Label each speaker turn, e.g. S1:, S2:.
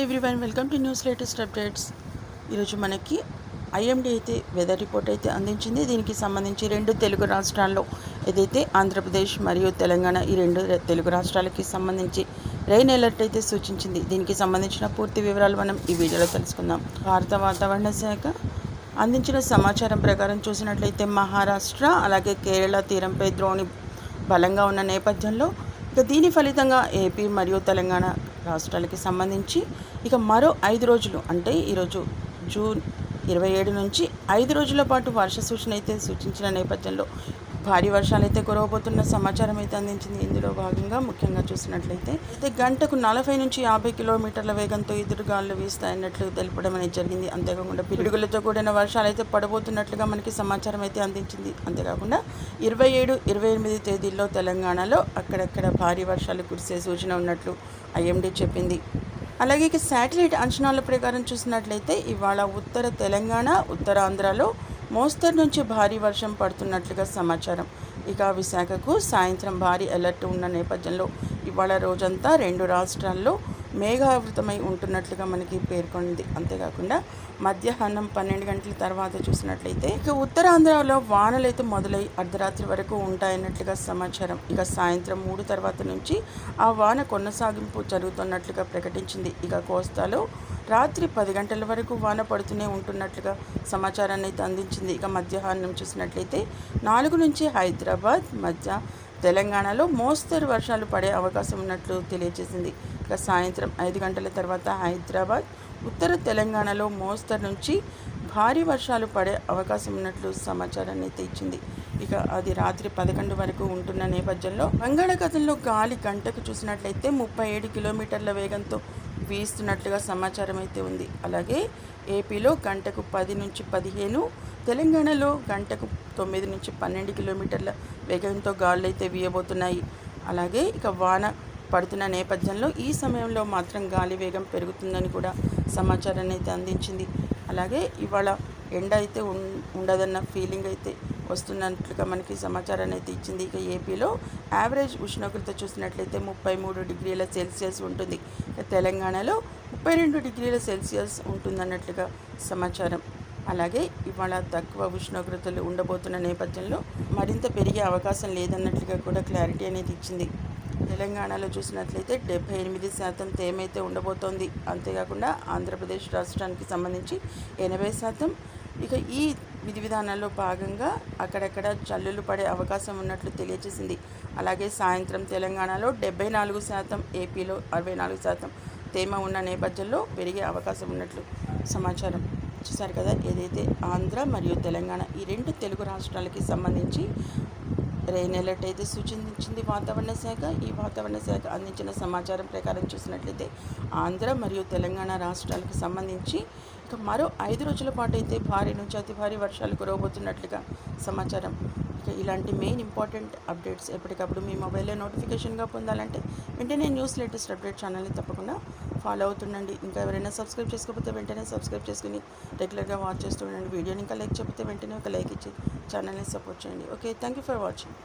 S1: Everyone, welcome to news latest updates. ఈరోజు మనకి IMD అయితే వెదర్ రిపోర్ట్ అయితే అందించింది. దీనికి సంబంధించి రెండు తెలుగు రాష్ట్రాల్లో ఏదైతే ఆంధ్రప్రదేశ్ మరియు తెలంగాణ ఈ రెండు తెలుగు రాష్ట్రాలకి సంబంధించి రెయిన్ అలర్ట్ అయితే సూచించింది. దీనికి సంబంధించిన పూర్తి వివరాలు మనం ఈ వీడియోలో తెలుసుకుందాం. భారత వాతావరణ శాఖ అందించిన సమాచారం ప్రకారం చూసినట్లయితే మహారాష్ట్ర అలాగే కేరళ తీరంపై ద్రోణి బలంగా ఉన్న నేపథ్యంలో ఇక దీని ఫలితంగా ఏపీ మరియు తెలంగాణ రాష్ట్రాలకి సంబంధించి ఇక మరో 5 రోజులు అంటే ఈరోజు జూన్ 27 నుంచి 5 రోజుల పాటు వర్ష సూచన అయితే సూచించిన నేపథ్యంలో భారీ వర్షాలు అయితే కురవబోతున్న సమాచారం అయితే అందించింది. ఇందులో భాగంగా ముఖ్యంగా చూసినట్లయితే గంటకు 40 నుంచి 50 కిలోమీటర్ల వేగంతో ఎదురుగాలు వీస్తాయన్నట్లు తెలపడం అనేది జరిగింది. అంతేకాకుండా పిడుగులతో కూడిన వర్షాలు అయితే పడబోతున్నట్లుగా మనకి సమాచారం అయితే అందించింది. అంతేకాకుండా 27, 28 తేదీల్లో తెలంగాణలో అక్కడక్కడ భారీ వర్షాలు కురిసే సూచన ఉన్నట్లు ఐఎండీ చెప్పింది. అలాగే ఇక శాటిలైట్ అంచనాల ప్రకారం చూసినట్లయితే ఇవాళ ఉత్తర తెలంగాణ, ఉత్తరాంధ్రలో మోస్తరు నుంచి భారీ వర్షం పడుతున్నట్లుగా సమాచారం. ఇక విశాఖకు సాయంత్రం భారీ అలర్ట్ ఉన్న నేపథ్యంలో ఇవాళ రోజంతా రెండు రాష్ట్రాల్లో మేఘావృతమై ఉంటున్నట్లుగా మనకి పేర్కొంది. అంతేకాకుండా మధ్యాహ్నం 12 గంటల తర్వాత చూసినట్లయితే ఇక ఉత్తరాంధ్రలో వానలు అయితే మొదలై అర్ధరాత్రి వరకు ఉంటాయన్నట్లుగా సమాచారం. ఇక సాయంత్రం 3 తర్వాత నుంచి ఆ వాన కొనసాగింపు జరుగుతున్నట్లుగా ప్రకటించింది. ఇక కోస్తాలో రాత్రి 10 గంటల వరకు వాన పడుతూనే ఉంటున్నట్లుగా సమాచారాన్ని అయితే అందించింది. ఇక మధ్యాహ్నం చూసినట్లయితే 4 నుంచి హైదరాబాద్ మధ్య తెలంగాణలో మోస్తరు వర్షాలు పడే అవకాశం ఉన్నట్లు తెలియజేసింది. ఇక సాయంత్రం 5 గంటల తర్వాత హైదరాబాద్, ఉత్తర తెలంగాణలో మోస్తరు నుంచి భారీ వర్షాలు పడే అవకాశం ఉన్నట్లు సమాచారాన్ని అయితే ఇచ్చింది. ఇక అది రాత్రి 11 వరకు ఉంటున్న నేపథ్యంలో బంగాళాఖాతంలో గాలి గంటకు చూసినట్లయితే 37 కిలోమీటర్ల వేగంతో వీస్తున్నట్లుగా సమాచారం అయితే ఉంది. అలాగే ఏపీలో గంటకు 10 నుంచి 15, తెలంగాణలో గంటకు 9 నుంచి 12 కిలోమీటర్ల వేగంతో గాలులు అయితే వీయబోతున్నాయి. అలాగే ఇక వాన పడుతున్న నేపథ్యంలో ఈ సమయంలో మాత్రం గాలి వేగం పెరుగుతుందని కూడా సమాచారాన్ని అయితే అందించింది. అలాగే ఇవాళ ఎండ అయితే ఉండదన్న ఫీలింగ్ అయితే వస్తున్నట్లుగా మనకి సమాచారాన్ని అయితే ఇచ్చింది. ఇక ఏపీలో యావరేజ్ ఉష్ణోగ్రత చూసినట్లయితే 33 డిగ్రీల సెల్సియస్ ఉంటుంది. ఇక తెలంగాణలో 32 డిగ్రీల సెల్సియస్ ఉంటుందన్నట్లుగా సమాచారం. అలాగే ఇవాళ తక్కువ ఉష్ణోగ్రతలు ఉండబోతున్న నేపథ్యంలో మరింత పెరిగే అవకాశం లేదన్నట్లుగా కూడా క్లారిటీ అనేది ఇచ్చింది. తెలంగాణలో చూసినట్లయితే 78% తేమ అయితే ఉండబోతోంది. అంతేకాకుండా ఆంధ్రప్రదేశ్ రాష్ట్రానికి సంబంధించి 80%. ఇక ఈ విధి విధానాల్లో భాగంగా అక్కడక్కడ జల్లులు పడే అవకాశం ఉన్నట్లు తెలియజేసింది. అలాగే సాయంత్రం తెలంగాణలో 74%, ఏపీలో 64% తేమ ఉన్న నేపథ్యంలో పెరిగే అవకాశం ఉన్నట్లు సమాచారం. చూసారు కదా, ఏదైతే ఆంధ్ర మరియు తెలంగాణ ఈ రెండు తెలుగు రాష్ట్రాలకి సంబంధించి రెయిన్ అలర్ట్ అయితే సూచించింది వాతావరణ శాఖ. ఈ వాతావరణ శాఖ అందించిన సమాచారం ప్రకారం చూసినట్లయితే ఆంధ్ర మరియు తెలంగాణ రాష్ట్రాలకు సంబంధించి ఇక మరో 5 రోజుల పాటు అయితే భారీ నుంచి అతి భారీ వర్షాలు కురవబోతున్నట్లుగా సమాచారం. ఇక ఇలాంటి మెయిన్ ఇంపార్టెంట్ అప్డేట్స్ ఎప్పటికప్పుడు మీ మొబైల్లో నోటిఫికేషన్గా పొందాలంటే వెంటనే న్యూస్ లేటెస్ట్ అప్డేట్ ఛానల్ని తప్పకుండా ఫాలో అవుతుండండి. ఇంకా ఎవరైనా సబ్స్క్రైబ్ చేసుకోకపోతే వెంటనే సబ్స్క్రైబ్ చేసుకుని రెగ్యులర్గా వాచ్ చేస్తూ ఉండండి. వీడియోని ఇంకా లైక్ చేయకపోతే వెంటనే ఒక లైక్ ఇచ్చి ఛానల్ని సపోర్ట్ చేయండి. Okay, thank you for watching.